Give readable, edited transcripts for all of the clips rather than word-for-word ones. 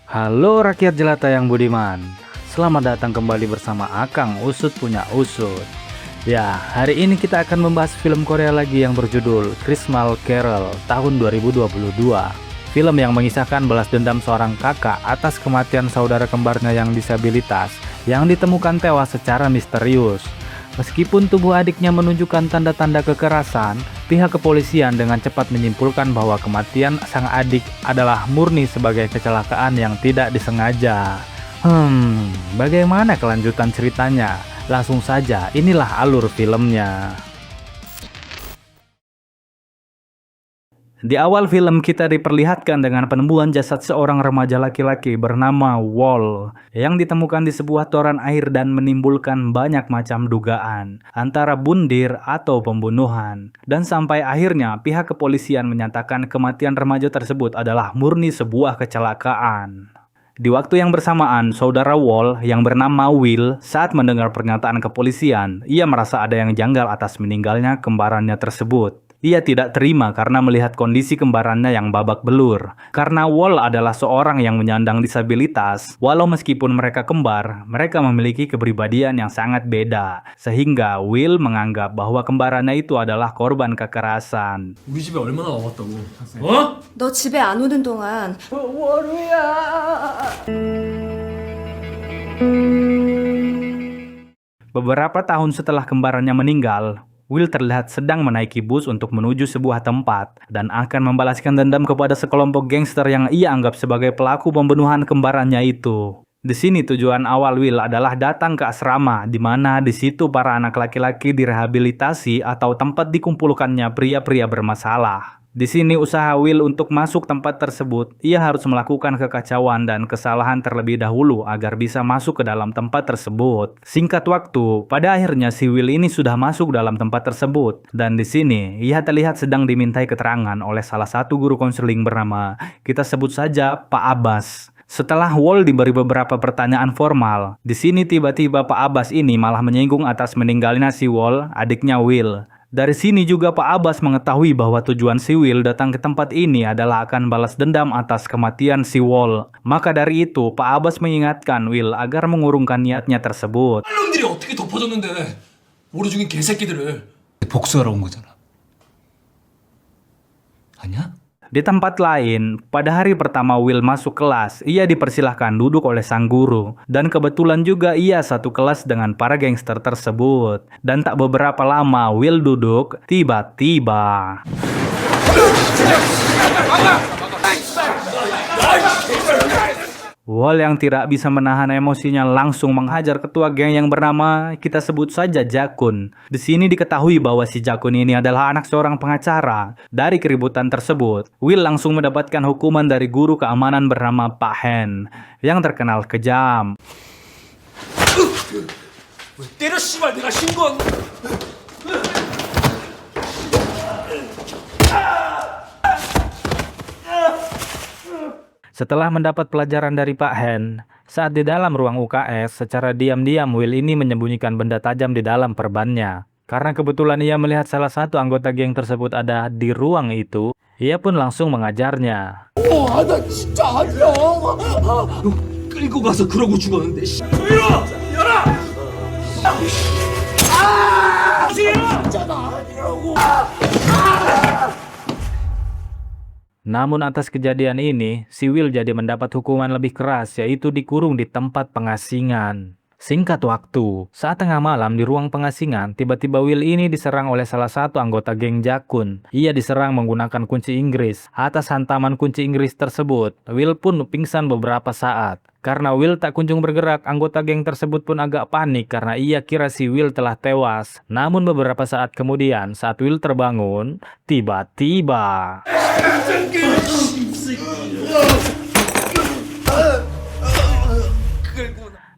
Halo rakyat jelata yang budiman, selamat datang kembali bersama Akang Usut Punya Usut. Ya, hari ini kita akan membahas film Korea lagi yang berjudul Christmas Carol tahun 2022. Film yang mengisahkan balas dendam seorang kakak atas kematian saudara kembarnya yang disabilitas yang ditemukan tewas secara misterius. Meskipun tubuh adiknya menunjukkan tanda-tanda kekerasan, pihak kepolisian dengan cepat menyimpulkan bahwa kematian sang adik adalah murni sebagai kecelakaan yang tidak disengaja. Bagaimana kelanjutan ceritanya? Langsung saja, inilah alur filmnya. Di awal film kita diperlihatkan dengan penemuan jasad seorang remaja laki-laki bernama Wol yang ditemukan di sebuah toran air dan menimbulkan banyak macam dugaan antara bundir atau pembunuhan. Dan sampai akhirnya pihak kepolisian menyatakan kematian remaja tersebut adalah murni sebuah kecelakaan. Di waktu yang bersamaan, saudara Wol yang bernama Will saat mendengar pernyataan kepolisian, ia merasa ada yang janggal atas meninggalnya kembarannya tersebut. Ia tidak terima karena melihat kondisi kembarannya yang babak belur. Karena Wol adalah seorang yang menyandang disabilitas, walau meskipun mereka kembar, mereka memiliki kepribadian yang sangat beda. Sehingga Will menganggap bahwa kembarannya itu adalah korban kekerasan. 우리 집에 얼마나 와봤다고? 어? 너 집에 안 오는 동안 Beberapa tahun setelah kembarannya meninggal, Will terlihat sedang menaiki bus untuk menuju sebuah tempat dan akan membalaskan dendam kepada sekelompok gangster yang ia anggap sebagai pelaku pembunuhan kembarannya itu. Di sini tujuan awal Will adalah datang ke asrama, di mana di situ para anak laki-laki direhabilitasi atau tempat dikumpulkannya pria-pria bermasalah. Di sini usaha Will untuk masuk tempat tersebut, ia harus melakukan kekacauan dan kesalahan terlebih dahulu agar bisa masuk ke dalam tempat tersebut. Singkat waktu, pada akhirnya si Will ini sudah masuk dalam tempat tersebut. Dan di sini, ia terlihat sedang dimintai keterangan oleh salah satu guru konseling bernama, kita sebut saja Pak Abbas. Setelah Wol diberi beberapa pertanyaan formal, di sini tiba-tiba Pak Abbas ini malah menyinggung atas meninggalnya si Wol, adiknya Will. Dari sini juga Pak Abbas mengetahui bahwa tujuan si Will datang ke tempat ini adalah akan balas dendam atas kematian si Wol. Maka dari itu, Pak Abbas mengingatkan Will agar mengurungkan niatnya tersebut. 놈들이 어떻게 덮어줬는데 모르 죽인 개새끼들을 복수하러 온 거잖아. 아니야? Di tempat lain, pada hari pertama Will masuk kelas, ia dipersilahkan duduk oleh sang guru. Dan kebetulan juga ia satu kelas dengan para gangster tersebut. Dan tak beberapa lama Will duduk, tiba-tiba Wol yang tidak bisa menahan emosinya langsung menghajar ketua geng yang bernama kita sebut saja Jakun. Di sini diketahui bahwa si Jakun ini adalah anak seorang pengacara. Dari keributan tersebut, Will langsung mendapatkan hukuman dari guru keamanan bernama Pak Hen yang terkenal kejam. 때려 씨발 내가 신고한 Setelah mendapat pelajaran dari Pak Hen, saat di dalam ruang UKS, secara diam-diam Will ini menyembunyikan benda tajam di dalam perbannya. Karena kebetulan ia melihat salah satu anggota geng tersebut ada di ruang itu, ia pun langsung mengajarnya. 나 진짜 아니야 끌고 가서 그러고 죽었는데 씨 열어! 열어! 진짜 나 아니라고 Namun atas kejadian ini, si Will jadi mendapat hukuman lebih keras yaitu dikurung di tempat pengasingan. Singkat waktu, saat tengah malam di ruang pengasingan, tiba-tiba Will ini diserang oleh salah satu anggota geng Jakun. Ia diserang menggunakan kunci Inggris. Atas hantaman kunci Inggris tersebut, Will pun pingsan beberapa saat. Karena Will tak kunjung bergerak, anggota geng tersebut pun agak panik karena ia kira si Will telah tewas. Namun beberapa saat kemudian, saat Will terbangun, tiba-tiba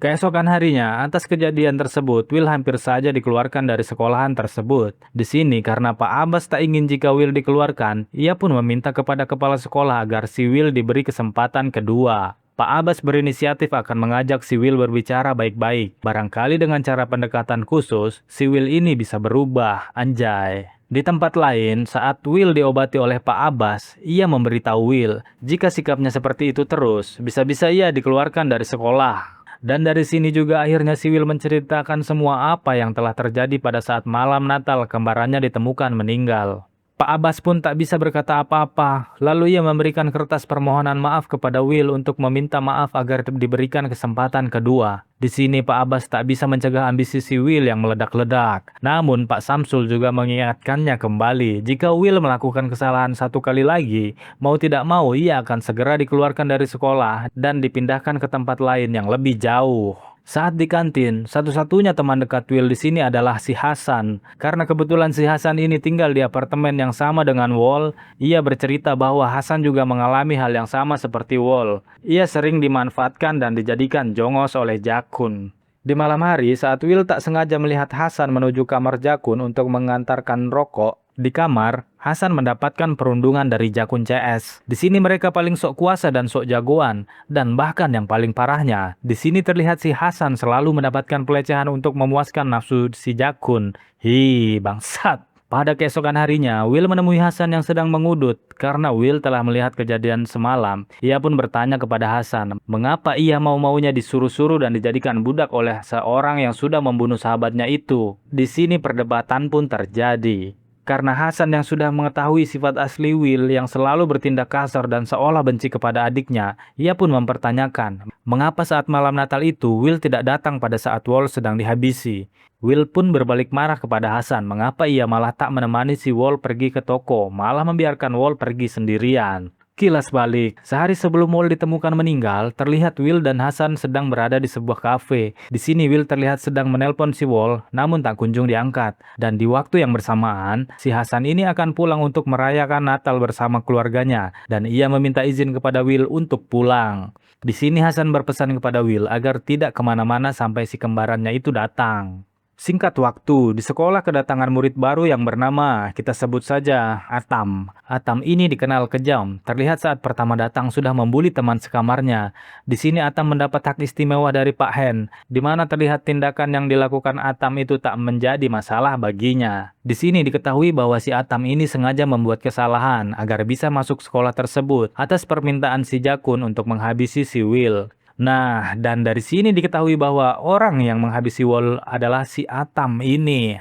keesokan harinya, atas kejadian tersebut, Will hampir saja dikeluarkan dari sekolahan tersebut. Di sini, karena Pak Abbas tak ingin jika Will dikeluarkan, ia pun meminta kepada kepala sekolah agar si Will diberi kesempatan kedua. Pak Abbas berinisiatif akan mengajak si Will berbicara baik-baik. Barangkali dengan cara pendekatan khusus, si Will ini bisa berubah, anjay. Di tempat lain, saat Will diobati oleh Pak Abbas, ia memberitahu Will, jika sikapnya seperti itu terus, bisa-bisa ia dikeluarkan dari sekolah. Dan dari sini juga akhirnya si Will menceritakan semua apa yang telah terjadi pada saat malam Natal kembarannya ditemukan meninggal. Pak Abbas pun tak bisa berkata apa-apa, lalu ia memberikan kertas permohonan maaf kepada Will untuk meminta maaf agar diberikan kesempatan kedua. Di sini Pak Abbas tak bisa mencegah ambisi si Will yang meledak-ledak. Namun Pak Samsul juga mengingatkannya kembali, jika Will melakukan kesalahan satu kali lagi, mau tidak mau ia akan segera dikeluarkan dari sekolah dan dipindahkan ke tempat lain yang lebih jauh. Saat di kantin, satu-satunya teman dekat Will di sini adalah si Hasan. Karena kebetulan si Hasan ini tinggal di apartemen yang sama dengan Wol, ia bercerita bahwa Hasan juga mengalami hal yang sama seperti Wol. Ia sering dimanfaatkan dan dijadikan jongos oleh Jakun. Di malam hari, saat Will tak sengaja melihat Hasan menuju kamar Jakun untuk mengantarkan rokok, di kamar, Hasan mendapatkan perundungan dari Jakun CS. Di sini mereka paling sok kuasa dan sok jagoan, dan bahkan yang paling parahnya, di sini terlihat si Hasan selalu mendapatkan pelecehan untuk memuaskan nafsu si Jakun. Hi, bangsat. Pada keesokan harinya, Will menemui Hasan yang sedang mengudut. Karena Will telah melihat kejadian semalam, ia pun bertanya kepada Hasan, mengapa ia mau-maunya disuruh-suruh dan dijadikan budak oleh seorang yang sudah membunuh sahabatnya itu. Di sini perdebatan pun terjadi. Karena Hasan yang sudah mengetahui sifat asli Will yang selalu bertindak kasar dan seolah benci kepada adiknya, ia pun mempertanyakan, mengapa saat malam Natal itu Will tidak datang pada saat Wol sedang dihabisi. Will pun berbalik marah kepada Hasan, mengapa ia malah tak menemani si Wol pergi ke toko, malah membiarkan Wol pergi sendirian. Kilas balik, sehari sebelum Wol ditemukan meninggal, terlihat Will dan Hasan sedang berada di sebuah kafe. Di sini Will terlihat sedang menelpon si Wol, namun tak kunjung diangkat. Dan di waktu yang bersamaan, si Hasan ini akan pulang untuk merayakan Natal bersama keluarganya, dan ia meminta izin kepada Will untuk pulang. Di sini Hasan berpesan kepada Will agar tidak kemana-mana sampai si kembarannya itu datang. Singkat waktu, di sekolah kedatangan murid baru yang bernama, kita sebut saja Atam. Atam ini dikenal kejam, terlihat saat pertama datang sudah membuli teman sekamarnya. Di sini Atam mendapat hak istimewa dari Pak Hen, di mana terlihat tindakan yang dilakukan Atam itu tak menjadi masalah baginya. Di sini diketahui bahwa si Atam ini sengaja membuat kesalahan agar bisa masuk sekolah tersebut atas permintaan si Jakun untuk menghabisi si Will. Nah, dan dari sini diketahui bahwa orang yang menghabisi Wol adalah si Atam ini.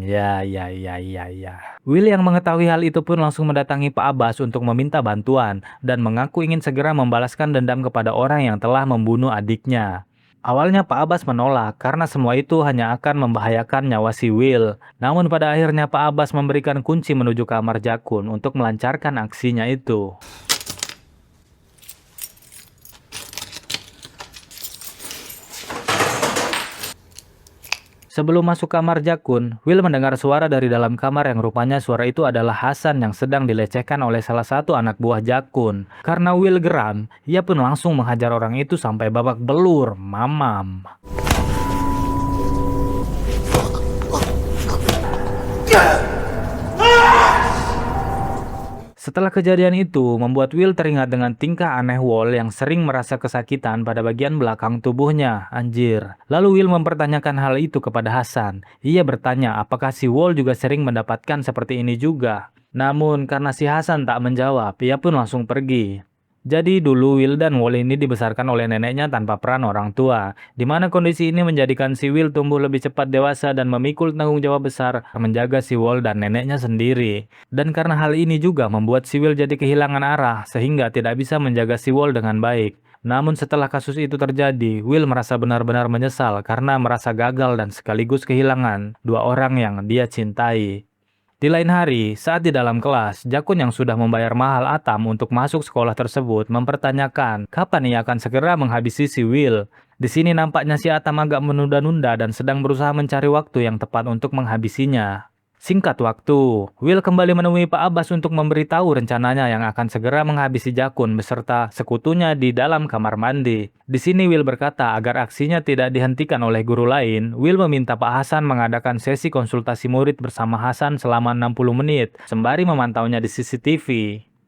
Ya. Will yang mengetahui hal itu pun langsung mendatangi Pak Abbas untuk meminta bantuan dan mengaku ingin segera membalaskan dendam kepada orang yang telah membunuh adiknya. Awalnya Pak Abbas menolak karena semua itu hanya akan membahayakan nyawa si Will. Namun pada akhirnya Pak Abbas memberikan kunci menuju kamar Jakun untuk melancarkan aksinya itu. Sebelum masuk kamar Jakun, Will mendengar suara dari dalam kamar yang rupanya suara itu adalah Hasan yang sedang dilecehkan oleh salah satu anak buah Jakun. Karena Will geram, ia pun langsung menghajar orang itu sampai babak belur. Mamam. Setelah kejadian itu, membuat Will teringat dengan tingkah aneh Wol yang sering merasa kesakitan pada bagian belakang tubuhnya. Anjir. Lalu Will mempertanyakan hal itu kepada Hasan. Ia bertanya apakah si Wol juga sering mendapatkan seperti ini juga. Namun karena si Hasan tak menjawab, ia pun langsung pergi. Jadi dulu Will dan Wol ini dibesarkan oleh neneknya tanpa peran orang tua, di mana kondisi ini menjadikan si Will tumbuh lebih cepat dewasa dan memikul tanggung jawab besar menjaga si Wol dan neneknya sendiri. Dan karena hal ini juga membuat si Will jadi kehilangan arah sehingga tidak bisa menjaga si Wol dengan baik. Namun setelah kasus itu terjadi, Will merasa benar-benar menyesal karena merasa gagal dan sekaligus kehilangan dua orang yang dia cintai. Di lain hari, saat di dalam kelas, Jakun yang sudah membayar mahal Atam untuk masuk sekolah tersebut mempertanyakan kapan ia akan segera menghabisi si Will. Di sini nampaknya si Atam agak menunda-nunda dan sedang berusaha mencari waktu yang tepat untuk menghabisinya. Singkat waktu, Will kembali menemui Pak Abbas untuk memberitahu rencananya yang akan segera menghabisi Jakun beserta sekutunya di dalam kamar mandi. Di sini Will berkata agar aksinya tidak dihentikan oleh guru lain, Will meminta Pak Hasan mengadakan sesi konsultasi murid bersama Hasan selama 60 menit, sembari memantaunya di CCTV.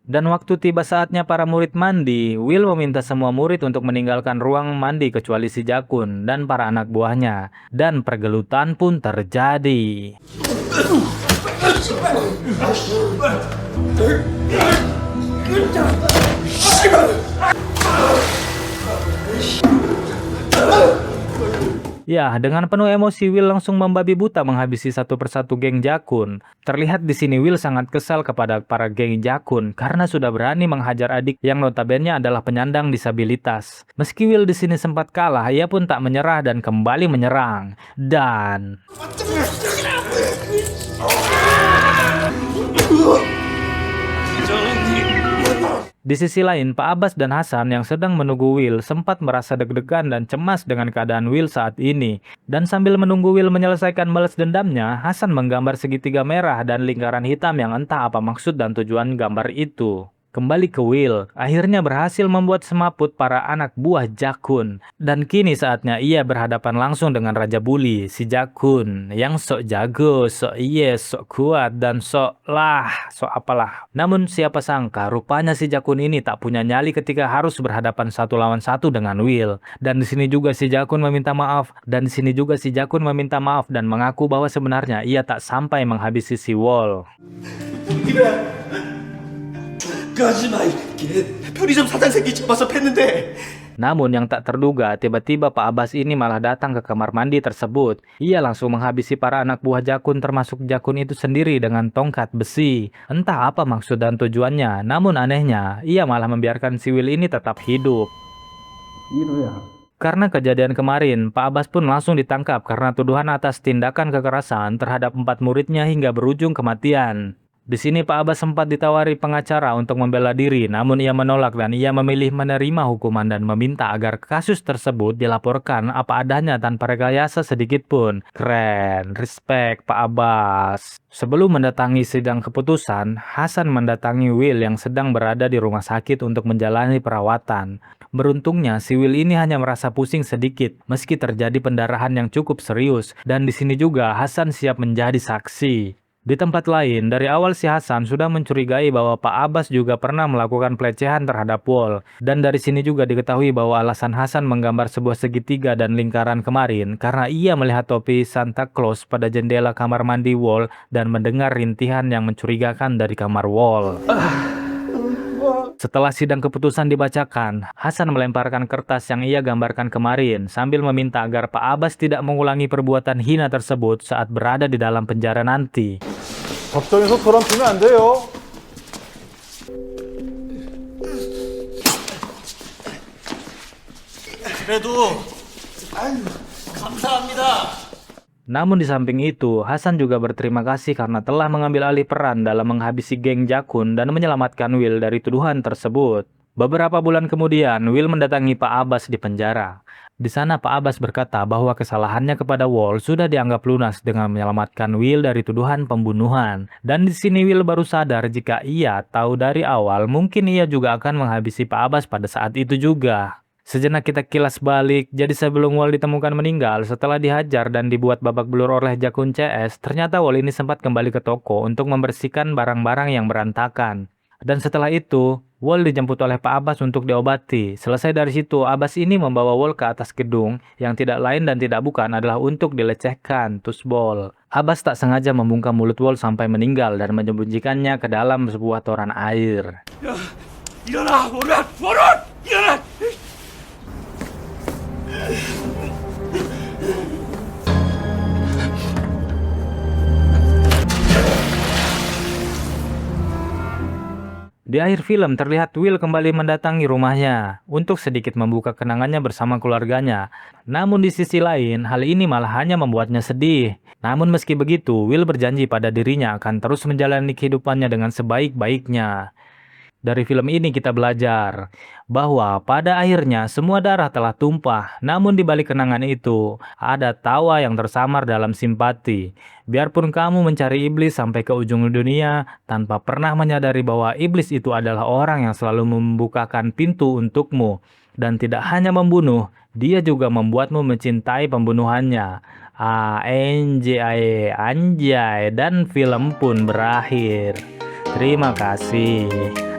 Dan waktu tiba saatnya para murid mandi, Will meminta semua murid untuk meninggalkan ruang mandi kecuali si Jakun dan para anak buahnya. Dan pergelutan pun terjadi. Ya, dengan penuh emosi Will langsung membabi buta menghabisi satu persatu geng Jakun. Terlihat di sini Will sangat kesal kepada para geng Jakun karena sudah berani menghajar adik yang notabene adalah penyandang disabilitas. Meski Will di sini sempat kalah, ia pun tak menyerah dan kembali menyerang. Dan di sisi lain, Pak Abbas dan Hasan yang sedang menunggu Will sempat merasa deg-degan dan cemas dengan keadaan Will saat ini. Dan sambil menunggu Will menyelesaikan balas dendamnya, Hasan menggambar segitiga merah dan lingkaran hitam yang entah apa maksud dan tujuan gambar itu. Kembali ke Will, akhirnya berhasil membuat semaput para anak buah Jakun. Dan kini saatnya ia berhadapan langsung dengan Raja Bully, si Jakun, yang sok jago, sok sok kuat, dan sok apalah. Namun siapa sangka, rupanya si Jakun ini tak punya nyali ketika harus berhadapan satu lawan satu dengan Will. Dan di sini juga si Jakun meminta maaf, dan mengaku bahwa sebenarnya ia tak sampai menghabisi si Wall. 가지마 이렇게 편의점 사장생기 잡아서 팼는데 Namun yang tak terduga, tiba-tiba Pak Abbas ini malah datang ke kamar mandi tersebut. Ia langsung menghabisi para anak buah Jakun termasuk Jakun itu sendiri dengan tongkat besi. Entah apa maksud dan tujuannya, namun anehnya, ia malah membiarkan si Will ini tetap hidup. Karena kejadian kemarin, Pak Abbas pun langsung ditangkap karena tuduhan atas tindakan kekerasan terhadap 4 muridnya hingga berujung kematian. Di sini Pak Abbas sempat ditawari pengacara untuk membela diri, namun ia menolak dan ia memilih menerima hukuman dan meminta agar kasus tersebut dilaporkan apa adanya tanpa rekayasa sedikit pun. Keren, respect Pak Abbas. Sebelum mendatangi sidang keputusan, Hasan mendatangi Will yang sedang berada di rumah sakit untuk menjalani perawatan. Beruntungnya, si Will ini hanya merasa pusing sedikit, meski terjadi pendarahan yang cukup serius, dan di sini juga Hasan siap menjadi saksi. Di tempat lain, dari awal si Hasan sudah mencurigai bahwa Pak Abbas juga pernah melakukan pelecehan terhadap Wall. Dan dari sini juga diketahui bahwa alasan Hasan menggambar sebuah segitiga dan lingkaran kemarin karena ia melihat topi Santa Claus pada jendela kamar mandi Wall dan mendengar rintihan yang mencurigakan dari kamar Wall. Setelah sidang keputusan dibacakan, Hasan melemparkan kertas yang ia gambarkan kemarin sambil meminta agar Pak Abbas tidak mengulangi perbuatan hina tersebut saat berada di dalam penjara nanti. 법정에서 소란 피면 안 돼요. 그래도 감사합니다. Namun di samping itu, Hasan juga berterima kasih karena telah mengambil alih peran dalam menghabisi geng Jakun dan menyelamatkan Will dari tuduhan tersebut. Beberapa bulan kemudian, Will mendatangi Pak Abbas di penjara. Di sana Pak Abbas berkata bahwa kesalahannya kepada Wall sudah dianggap lunas dengan menyelamatkan Will dari tuduhan pembunuhan. Dan di sini Will baru sadar jika ia tahu dari awal mungkin ia juga akan menghabisi Pak Abbas pada saat itu juga. Sejenak kita kilas balik, jadi sebelum Wall ditemukan meninggal setelah dihajar dan dibuat babak belur oleh Jakun CS, ternyata Wall ini sempat kembali ke toko untuk membersihkan barang-barang yang berantakan. Dan setelah itu, Wall dijemput oleh Pak Abbas untuk diobati. Selesai dari situ, Abbas ini membawa Wall ke atas gedung yang tidak lain dan tidak bukan adalah untuk dilecehkan, tusbol. Abbas tak sengaja membungkam mulut Wall sampai meninggal dan menyembunyikannya ke dalam sebuah toran air. 일어나 워런 일어나. Di akhir film terlihat Will kembali mendatangi rumahnya untuk sedikit membuka kenangannya bersama keluarganya. Namun di sisi lain, hal ini malah hanya membuatnya sedih. Namun meski begitu, Will berjanji pada dirinya akan terus menjalani kehidupannya dengan sebaik-baiknya. Dari film ini kita belajar bahwa pada akhirnya semua darah telah tumpah, namun di balik kenangan itu ada tawa yang tersamar dalam simpati. Biarpun kamu mencari iblis sampai ke ujung dunia tanpa pernah menyadari bahwa iblis itu adalah orang yang selalu membukakan pintu untukmu dan tidak hanya membunuh, dia juga membuatmu mencintai pembunuhannya. Anjay, dan film pun berakhir. Terima kasih.